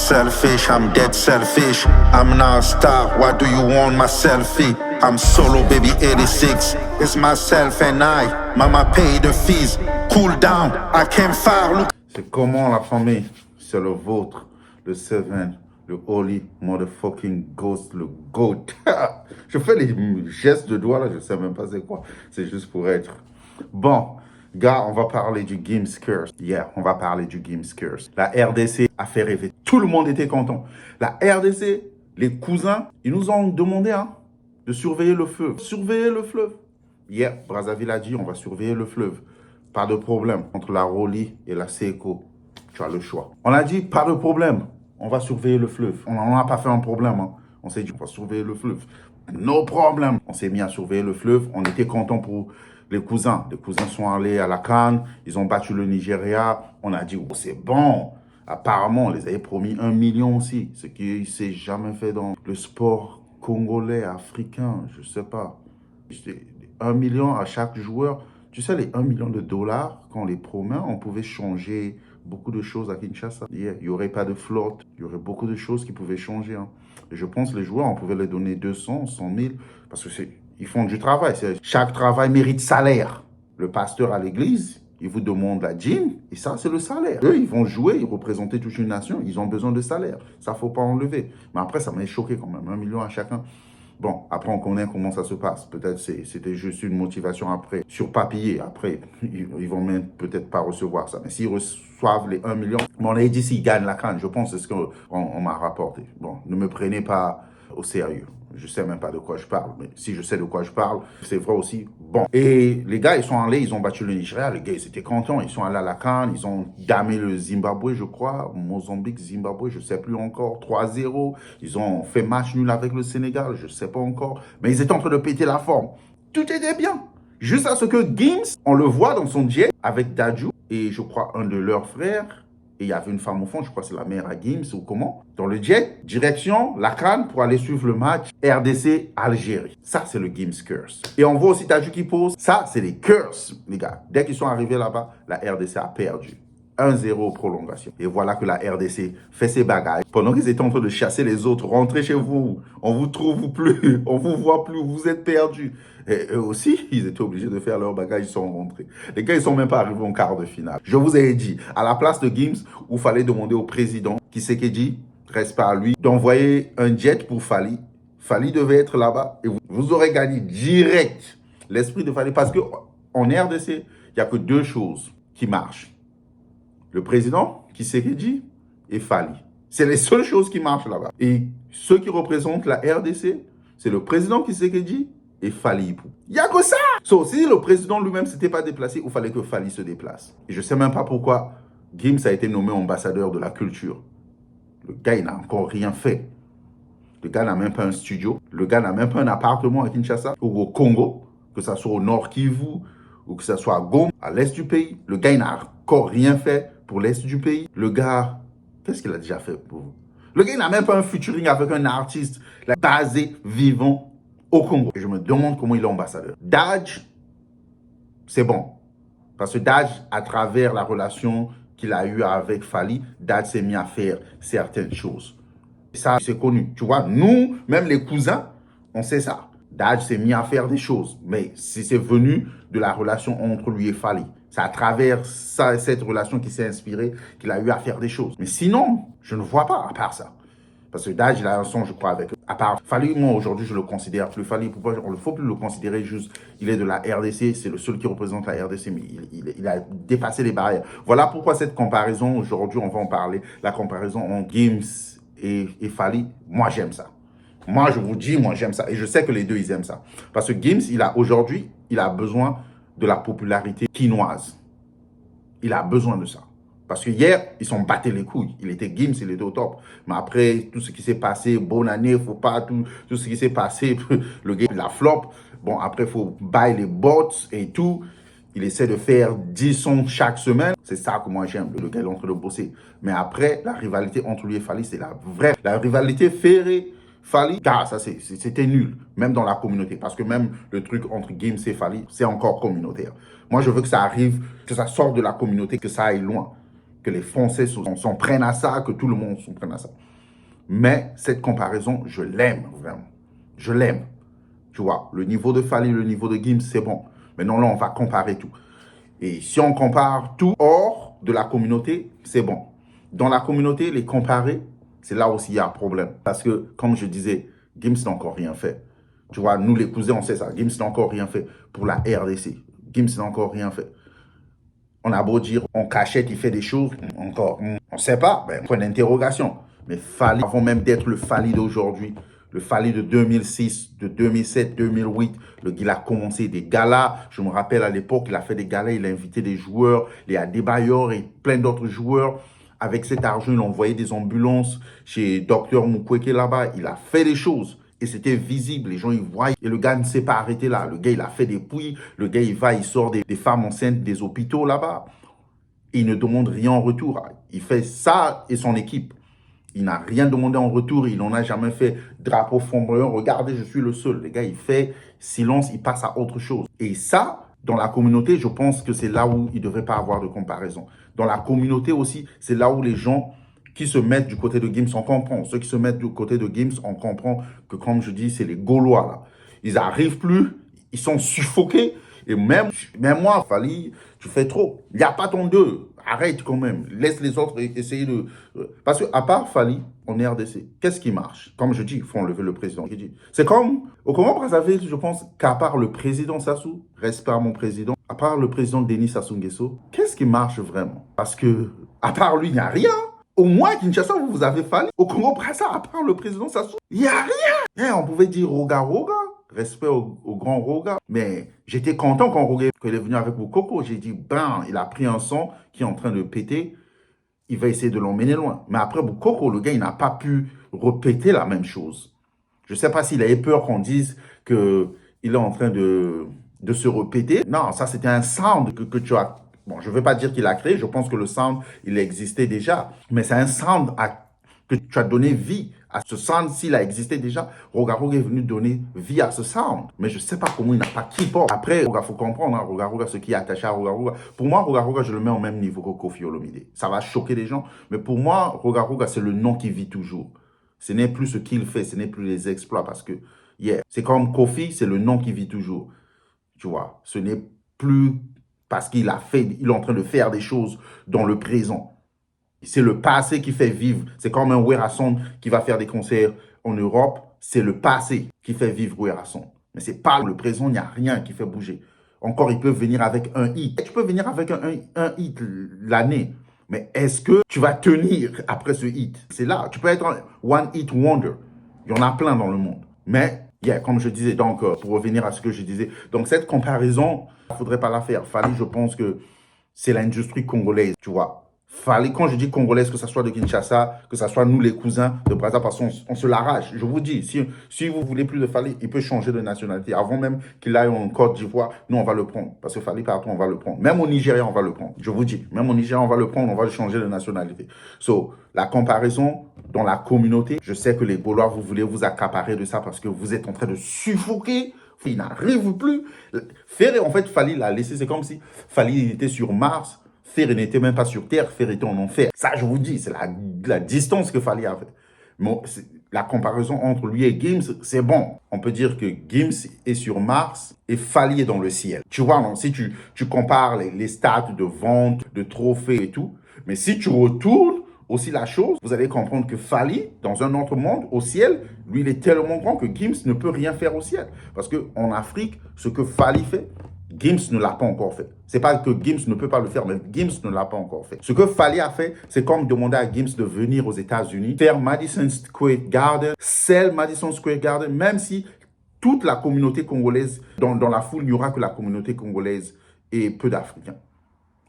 selfish, I'm dead selfish. I'm not a star, why do you want my selfie? I'm solo baby 86, it's myself and I. Mama pay the fees, cool down, I can't fire. Look. C'est comment la famille? C'est le vôtre, le Seven, le Holy Motherfucking Ghost, le GOAT. Je fais les gestes de doigts là, je sais même pas c'est quoi. C'est juste pour être. Bon, gars, on va parler du Games Curse. Yeah, on va parler du Games Curse. La RDC a fait rêver. Tout le monde était content. La RDC, les cousins, ils nous ont demandé de surveiller le fleuve. Surveiller le fleuve. Yeah, Brazzaville a dit, on va surveiller le fleuve. Pas de problème. Entre la Rolly et la Seco, tu as le choix. On a dit, pas de problème. On va surveiller le fleuve. On n'en a pas fait un problème. On s'est dit, on va surveiller le fleuve. No problème. On s'est mis à surveiller le fleuve. On était content pour les cousins. Les cousins sont allés à la CAN. Ils ont battu le Nigeria. On a dit, oh, c'est bon. Apparemment, on les avait promis 1 million aussi. Ce qui ne s'est jamais fait dans le sport congolais, africain. Je ne sais pas. 1 million à chaque joueur. Tu sais, les 1 million de dollars, quand on les promet, on pouvait changer beaucoup de choses à Kinshasa. Il n'y aurait pas de flotte. Il y aurait beaucoup de choses qui pouvaient changer. Et je pense que les joueurs, on pouvait les donner 200, 100 000, parce qu'ils font du travail. Chaque travail mérite salaire. Le pasteur à l'église, il vous demande la dîme, et ça, c'est le salaire. Eux, ils vont jouer, ils représenter toute une nation, ils ont besoin de salaire. Ça, il ne faut pas enlever. Mais après, ça m'a choqué quand même, 1 million à chacun. Bon, après, on connaît comment ça se passe. Peut-être c'était juste une motivation après, sur papier. Après, ils vont même peut-être pas recevoir ça. Mais s'ils reçoivent les 1 million, bon, on a dit s'ils gagnent la CAN, je pense que c'est ce qu'on m'a rapporté. Bon, ne me prenez pas au sérieux. Je sais même pas de quoi je parle, mais si je sais de quoi je parle, c'est vrai aussi. Bon, et les gars, ils sont allés, ils ont battu le Nigeria, les gars, ils étaient contents, ils sont allés à la CAN, ils ont damé le Zimbabwe, je crois, Mozambique, Zimbabwe, je sais plus encore, 3-0, ils ont fait match nul avec le Sénégal, je sais pas encore, mais ils étaient en train de péter la forme. Tout était bien, juste à ce que Gims, on le voit dans son jet avec Dadju et je crois un de leurs frères. Et il y avait une femme au fond, je crois que c'est la mère à Gims ou comment. Dans le jet, direction la CAN pour aller suivre le match RDC-Algérie. Ça, c'est le Gims Curse. Et on voit aussi Dadju qui pose. Ça, c'est les curses, les gars. Dès qu'ils sont arrivés là-bas, la RDC a perdu. 1-0 prolongation. Et voilà que la RDC fait ses bagages. Pendant qu'ils étaient en train de chasser les autres, rentrez chez vous. On vous trouve plus. On vous voit plus. Vous êtes perdus. Et eux aussi, ils étaient obligés de faire leurs bagages. Ils sont rentrés. Les gars, ils sont même pas arrivés en quart de finale. Je vous ai dit, à la place de Gims, où il fallait demander au président, Tshisekedi, reste pas à lui, d'envoyer un jet pour Fally. Fally devait être là-bas et vous aurez gagné direct l'esprit de Fally. Parce qu'en RDC, il n'y a que 2 choses qui marchent. Le président, Tshisekedi, et Fally. C'est les seules choses qui marchent là-bas. Et ceux qui représentent la RDC, c'est le président Tshisekedi et Fally. Il n'y a que ça. Si le président lui-même ne s'était pas déplacé, il fallait que Fally se déplace. Et je ne sais même pas pourquoi Gims a été nommé ambassadeur de la culture. Le gars, il n'a encore rien fait. Le gars n'a même pas un studio. Le gars n'a même pas un appartement à Kinshasa ou au Congo, que ce soit au Nord Kivu ou que ce soit à Goma, à l'est du pays. Le gars, il n'a encore rien fait pour l'est du pays. Le gars, qu'est-ce qu'il a déjà fait pour vous? Le gars, il n'a même pas un featuring avec un artiste basé, vivant au Congo. Et je me demande comment il est ambassadeur. Dadj, c'est bon. Parce que Dadj, à travers la relation qu'il a eue avec Fally, Dadj s'est mis à faire certaines choses. Et ça, c'est connu. Tu vois, nous, même les cousins, on sait ça. Dadj s'est mis à faire des choses. Mais si c'est venu de la relation entre lui et Fally, c'est à travers cette relation qui s'est inspirée qu'il a eu à faire des choses. Mais sinon, je ne vois pas à part ça. Parce que Dadj, il a un son, je crois, avec... À part Fally, moi, aujourd'hui, je le considère plus Fally. Pourquoi on ne faut plus le considérer juste... Il est de la RDC, c'est le seul qui représente la RDC, mais il a dépassé les barrières. Voilà pourquoi cette comparaison, aujourd'hui, on va en parler. La comparaison entre Gims et Fally, moi, j'aime ça. Moi, je vous dis, moi, j'aime ça. Et je sais que les deux, ils aiment ça. Parce que Gims, aujourd'hui, il a besoin de la popularité quinoise. Il a besoin de ça. Parce que hier, ils sont battés les couilles. Il était Gims, il était au top. Mais après, tout ce qui s'est passé, bonne année, faut pas, tout ce qui s'est passé, le gars, il a flop. Bon, après, il faut buy les bots et tout. Il essaie de faire 10 sons chaque semaine. C'est ça que moi j'aime, le gars est en train de bosser. Mais après, la rivalité entre lui et Fally, c'est la vraie. La rivalité Ferré, Fally, car ça c'était nul, même dans la communauté. Parce que même le truc entre Gims et Fally, c'est encore communautaire. Moi, je veux que ça arrive, que ça sorte de la communauté, que ça aille loin. que les Français s'en prennent à ça, que tout le monde s'en prenne à ça. Mais cette comparaison, je l'aime vraiment. Je l'aime. Tu vois, le niveau de Fally, le niveau de Gims, c'est bon. Maintenant, là, on va comparer tout. Et si on compare tout hors de la communauté, c'est bon. Dans la communauté, les comparer, c'est là aussi il y a un problème. Parce que, comme je disais, Gims n'a encore rien fait. Tu vois, nous les cousins, on sait ça. Gims n'a encore rien fait pour la RDC. Gims n'a encore rien fait. On a beau dire, on cachette, il fait des choses, encore, on ne sait pas, ben, point d'interrogation. Mais Fally, avant même d'être le Fally d'aujourd'hui, le Fally de 2006, de 2007, 2008, le gars a commencé des galas. Je me rappelle à l'époque, il a fait des galas, il a invité des joueurs, il y a des bailleurs et plein d'autres joueurs. Avec cet argent, il a envoyé des ambulances chez Dr Mukwege là-bas. Il a fait des choses. Et c'était visible, les gens ils voient. Et le gars ne s'est pas arrêté là. Le gars, il a fait des puits. Le gars, il sort des femmes enceintes des hôpitaux là-bas. Il ne demande rien en retour. Il fait ça et son équipe. Il n'a rien demandé en retour. Il n'en a jamais fait drapeau flamboyant. Regardez, je suis le seul. Le gars, il fait silence, il passe à autre chose. Et ça, dans la communauté, je pense que c'est là où il ne devrait pas avoir de comparaison. Dans la communauté aussi, c'est là où les gens qui se mettent du côté de Gims, on comprend. Ceux qui se mettent du côté de Gims, on comprend que, comme je dis, c'est les Gaulois, là. Ils n'arrivent plus, ils sont suffoqués. Et même moi, Fally, tu fais trop. Il n'y a pas ton deux. Arrête quand même. Laisse les autres essayer de... Parce qu'à part Fally, on est RDC. Qu'est-ce qui marche? Comme je dis, il faut enlever le président. C'est comme au Congo-Brazzaville, je pense qu'à part le président Sassou, respect à mon président, à part le président Denis Sassou Nguesso, qu'est-ce qui marche vraiment? Parce que, à part lui, il n'y a rien. Au moins, Kinshasa, vous avez Fally. Au Congo-Brazzaville, à part le président Sassou, il n'y a rien. On pouvait dire Roga Roga. Respect au grand Roga. Mais j'étais content quand Roga est venu avec Boukoko. J'ai dit, ben, il a pris un son qui est en train de péter. Il va essayer de l'emmener loin. Mais après Boukoko, le gars, il n'a pas pu répéter la même chose. Je ne sais pas s'il avait peur qu'on dise qu'il est en train de se répéter. Non, ça, c'était un sound que tu as... Bon, je ne veux pas dire qu'il a créé. Je pense que le sound, il existait déjà. Mais c'est un sound que tu as donné vie à ce sound. S'il a existé déjà, Roga Roga est venu donner vie à ce sound. Mais je ne sais pas comment il n'a pas keep-up. Après, il faut comprendre, hein, Roga Roga, ce qui est attaché à Roga Roga. Pour moi, Roga Roga, je le mets au même niveau que Koffi Olomide. Ça va choquer les gens. Mais pour moi, Roga Roga, c'est le nom qui vit toujours. Ce n'est plus ce qu'il fait, ce n'est plus les exploits. Parce que, c'est comme Koffi, c'est le nom qui vit toujours. Tu vois, ce n'est plus parce qu'il est en train de faire des choses dans le présent. C'est le passé qui fait vivre. C'est comme un Werason qui va faire des concerts en Europe. C'est le passé qui fait vivre Werason. Mais c'est pas le présent, il n'y a rien qui fait bouger. Encore, ils peuvent venir avec un hit. Tu peux venir avec un hit l'année. Mais est-ce que tu vas tenir après ce hit? C'est là. Tu peux être un one hit wonder. Il y en a plein dans le monde. Mais, comme je disais, donc, pour revenir à ce que je disais, donc cette comparaison, il ne faudrait pas la faire. Fally, je pense que c'est l'industrie congolaise, tu vois. Fally, quand je dis congolaise, que ce soit de Kinshasa, que ce soit nous les cousins de Brazza, parce qu'on se l'arrache. Je vous dis, si vous voulez plus de Fally, il peut changer de nationalité. Avant même qu'il aille en Côte d'Ivoire, nous on va le prendre. Parce que Fally, partout, on va le prendre. Même au Nigeria, on va le prendre. Je vous dis, même au Nigeria, on va le prendre, on va changer de nationalité. So, la comparaison dans la communauté, je sais que les Gaulois, vous voulez vous accaparer de ça parce que vous êtes en train de suffoquer. Il n'arrive plus. Ferré, en fait, Fally l'a laissé. C'est comme si Fally était sur Mars. Ferré n'était même pas sur Terre, Ferré était en enfer. Ça, je vous dis, c'est la distance que Fally avait. Mais la comparaison entre lui et Gims, c'est bon. On peut dire que Gims est sur Mars et Fally est dans le ciel. Tu vois, non, si tu compares les stats de vente, de trophées et tout, mais si tu retournes aussi la chose, vous allez comprendre que Fally, dans un autre monde, au ciel, lui, il est tellement grand que Gims ne peut rien faire au ciel. Parce qu'en Afrique, ce que Fally fait, Gims ne l'a pas encore fait. C'est pas que Gims ne peut pas le faire, mais Gims ne l'a pas encore fait. Ce que Fally a fait, c'est comme demander à Gims de venir aux États-Unis, faire Madison Square Garden, sell Madison Square Garden, même si toute la communauté congolaise, dans la foule, il n'y aura que la communauté congolaise et peu d'Africains.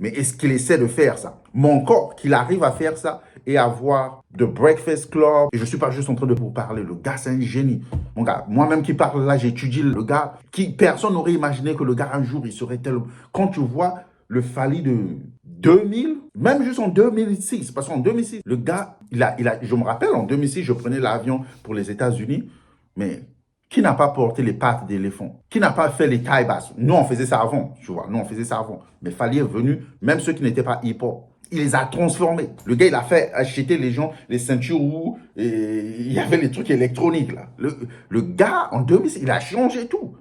Mais est-ce qu'il essaie de faire ça? Mon corps, qu'il arrive à faire ça et avoir The Breakfast Club. Et je ne suis pas juste en train de vous parler. Le gars, c'est un génie. Mon gars, moi-même qui parle là, j'étudie le gars. Personne n'aurait imaginé que le gars, un jour, il serait tel... Quand tu vois le Fally de 2000, même juste en 2006, parce qu'en 2006, le gars, je me rappelle, en 2006, je prenais l'avion pour les États-Unis, mais... Qui n'a pas porté les pattes d'éléphant? Qui n'a pas fait les tailles basses? Nous, on faisait ça avant, tu vois. Nous, on faisait ça avant. Mais Fally est venu, même ceux qui n'étaient pas hip-hop, Il les a transformés. Le gars, il a fait acheter les gens les ceintures où il y avait les trucs électroniques, là. Le gars, en 2006, il a changé tout.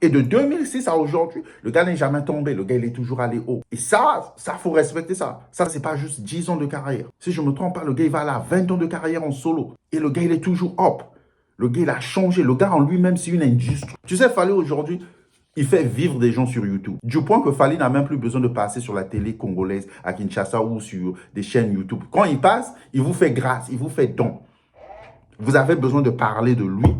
Et de 2006 à aujourd'hui, le gars n'est jamais tombé. Le gars, il est toujours allé haut. Et ça, faut respecter ça. Ça, c'est pas juste 10 ans de carrière. Si je me trompe pas, le gars, il va aller à 20 ans de carrière en solo. Et le gars, il est toujours up. Le gars, il a changé. Le gars, en lui-même, c'est une industrie. Tu sais, Fally, aujourd'hui, il fait vivre des gens sur YouTube. Du point que Fally n'a même plus besoin de passer sur la télé congolaise à Kinshasa ou sur des chaînes YouTube. Quand il passe, il vous fait grâce, il vous fait don. Vous avez besoin de parler de lui,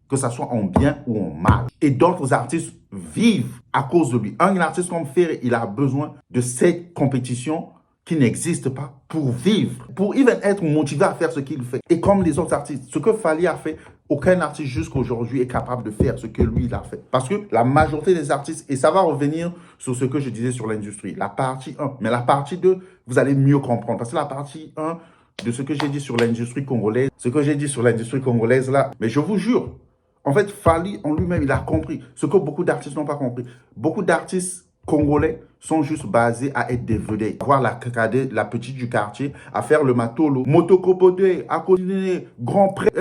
que ça soit en bien ou en mal. Et d'autres artistes vivent à cause de lui. Un artiste comme Ferré, il a besoin de cette compétition qui n'existe pas pour vivre, pour even être motivé à faire ce qu'il fait. Et comme les autres artistes, ce que Fally a fait, aucun artiste jusqu'à aujourd'hui est capable de faire ce que lui, il a fait. Parce que la majorité des artistes, et ça va revenir sur ce que je disais sur l'industrie, la partie 1, mais la partie 2, vous allez mieux comprendre. Parce que la partie 1 de ce que j'ai dit sur l'industrie congolaise, ce que j'ai dit sur l'industrie congolaise là, mais je vous jure, en fait, Fally en lui-même, il a compris ce que beaucoup d'artistes n'ont pas compris. Beaucoup d'artistes congolais sont juste basés à être des vedettes, à voir la cadette, la petite du quartier, à faire le matolo, motocopodé, à continuer, grand prêt.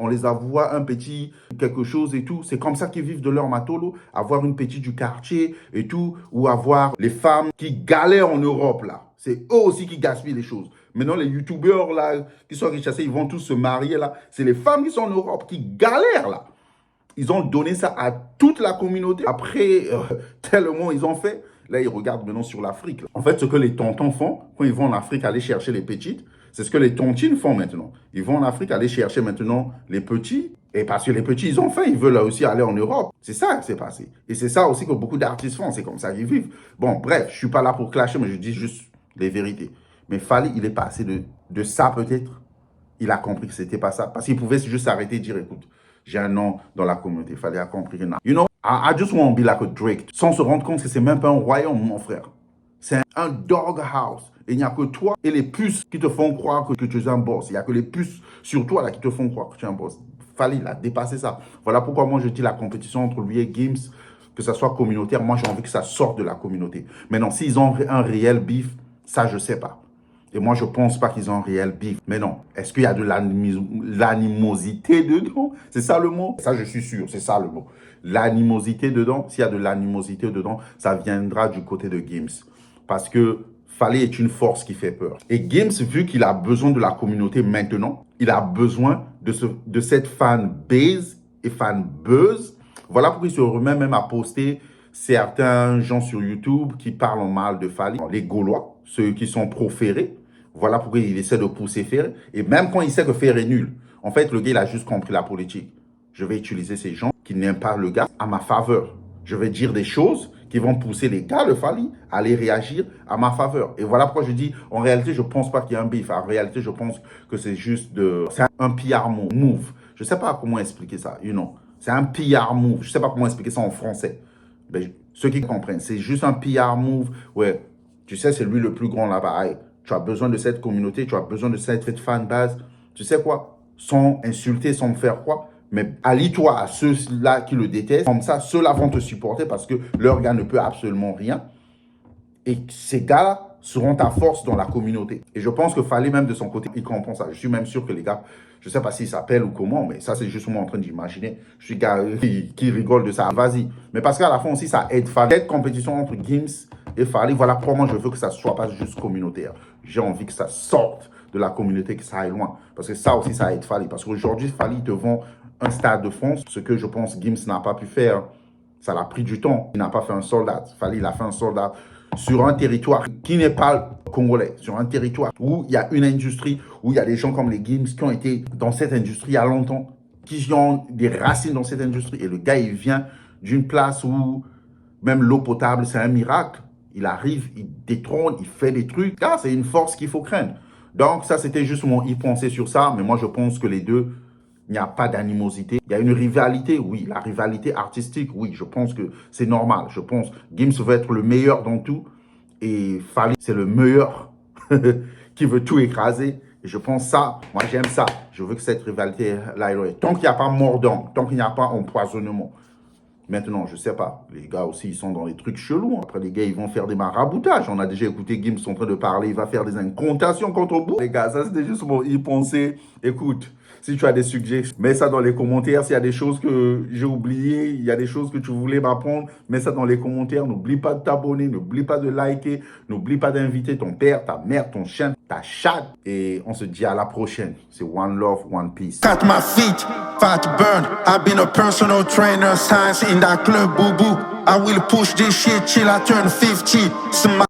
On les envoie un petit quelque chose et tout. C'est comme ça qu'ils vivent de leur matolo, avoir une petite du quartier et tout, ou avoir les femmes qui galèrent en Europe là. C'est eux aussi qui gaspillent les choses. Maintenant, les youtubeurs là, qui sont richassés, ils vont tous se marier là. C'est les femmes qui sont en Europe qui galèrent là. Ils ont donné ça à toute la communauté. Après, tellement ils ont fait, là, ils regardent maintenant sur l'Afrique. En fait, ce que les tontons font, quand ils vont en Afrique aller chercher les petites, c'est ce que les tontines font maintenant. Ils vont en Afrique aller chercher maintenant les petits. Et parce que les petits, ils ont faim, ils veulent aussi aller en Europe. C'est ça qui s'est passé. Et c'est ça aussi que beaucoup d'artistes font. C'est comme ça qu'ils vivent. Bon, bref, je ne suis pas là pour clasher, mais je dis juste les vérités. Mais Fally, il est passé de ça peut-être. Il a compris que ce n'était pas ça. Parce qu'il pouvait juste s'arrêter et dire, écoute, j'ai un nom dans la communauté. Fally a compris que non. You know, I just want to be like a Drake. Sans se rendre compte que c'est même pas un royaume, mon frère. C'est un doghouse. Et il n'y a que toi et les puces qui te font croire que tu es un boss. Il n'y a que les puces sur toi là qui te font croire que tu es un boss. Fally, il a dépassé ça. Voilà pourquoi moi je dis la compétition entre lui et Gims, que ça soit communautaire, moi j'ai envie que ça sorte de la communauté. Maintenant, s'ils ont un réel beef, ça je sais pas. Et moi, je ne pense pas qu'ils ont un réel beef. Mais non, est-ce qu'il y a de l'animosité dedans? C'est ça le mot? Ça, je suis sûr, c'est ça le mot. L'animosité dedans, s'il y a de l'animosité dedans, ça viendra du côté de Gims. Parce que Fally est une force qui fait peur. Et Gims, vu qu'il a besoin de la communauté maintenant, il a besoin de cette fan base et fan buzz. Voilà pourquoi il se remet même à poster certains gens sur YouTube qui parlent en mal de Fally. Les Gaulois, ceux qui sont pro-Ferré. Voilà pourquoi il essaie de pousser Ferré. Et même quand il sait que Ferré est nul, en fait, le gars, il a juste compris la politique. Je vais utiliser ces gens qui n'aiment pas le gars à ma faveur. Je vais dire des choses qui vont pousser les gars de Fally à aller réagir à ma faveur. Et voilà pourquoi je dis, en réalité, je ne pense pas qu'il y a un beef. En réalité, je pense que c'est juste c'est un PR move. Je ne sais pas comment expliquer ça, you know. C'est un PR move. Je ne sais pas comment expliquer ça en français. Mais ceux qui comprennent, c'est juste un PR move. Ouais, tu sais, c'est lui le plus grand là-bas. Hey, tu as besoin de cette communauté, tu as besoin de cette fan base. Tu sais quoi? Sans insulter, sans me faire quoi? Mais allie-toi à ceux-là qui le détestent. Comme ça, ceux-là vont te supporter parce que leur gars ne peut absolument rien. Et ces gars seront ta force dans la communauté. Et je pense que Fally même de son côté, il comprend ça. Je suis même sûr que les gars, je ne sais pas s'ils s'appellent ou comment, mais ça, c'est juste moi en train d'imaginer. Je suis gars qui rigole de ça. Vas-y. Mais parce qu'à la fin aussi, ça aide Fally. Cette compétition entre Gims et Fally, voilà pourquoi moi, je veux que ça ne soit pas juste communautaire. J'ai envie que ça sorte de la communauté, que ça aille loin. Parce que ça aussi, ça aide Fally. Parce qu'aujourd'hui, Fally te vend un Stade de France, ce que je pense Gims n'a pas pu faire. Ça l'a pris du temps. Il n'a pas fait un soldat. Fally, il a fait un soldat sur un territoire qui n'est pas congolais, sur un territoire où il y a une industrie, où il y a des gens comme les Gims qui ont été dans cette industrie il y a longtemps, qui ont des racines dans cette industrie. Et le gars, il vient d'une place où même l'eau potable, c'est un miracle. Il arrive, il détrône, il fait des trucs. Là, c'est une force qu'il faut craindre. Donc, ça, c'était juste mon y-penser sur ça. Mais moi, je pense que les deux, il n'y a pas d'animosité. Il y a une rivalité, oui. La rivalité artistique, oui. Je pense que c'est normal. Je pense que Gims veut être le meilleur dans tout. Et Fally, c'est le meilleur qui veut tout écraser. Et je pense ça, moi j'aime ça. Je veux que cette rivalité-là, tant qu'il n'y a pas mordant, tant qu'il n'y a pas empoisonnement, Maintenant, je sais pas. Les gars aussi, ils sont dans les trucs chelous. Après, les gars, ils vont faire des maraboutages. On a déjà écouté Gims en train de parler. Il va faire des incantations contre vous. Les gars, ça, c'était juste pour y penser. Écoute, si tu as des suggestions, mets ça dans les commentaires. S'il y a des choses que j'ai oubliées, il y a des choses que tu voulais m'apprendre, mets ça dans les commentaires. N'oublie pas de t'abonner, n'oublie pas de liker, n'oublie pas d'inviter ton père, ta mère, ton chien, ta chatte. Et on se dit à la prochaine. C'est One Love, One Peace. Got my feet, fat burn. I've been a personal trainer, science in that club, boo boo. I will push this shit till I turn 50.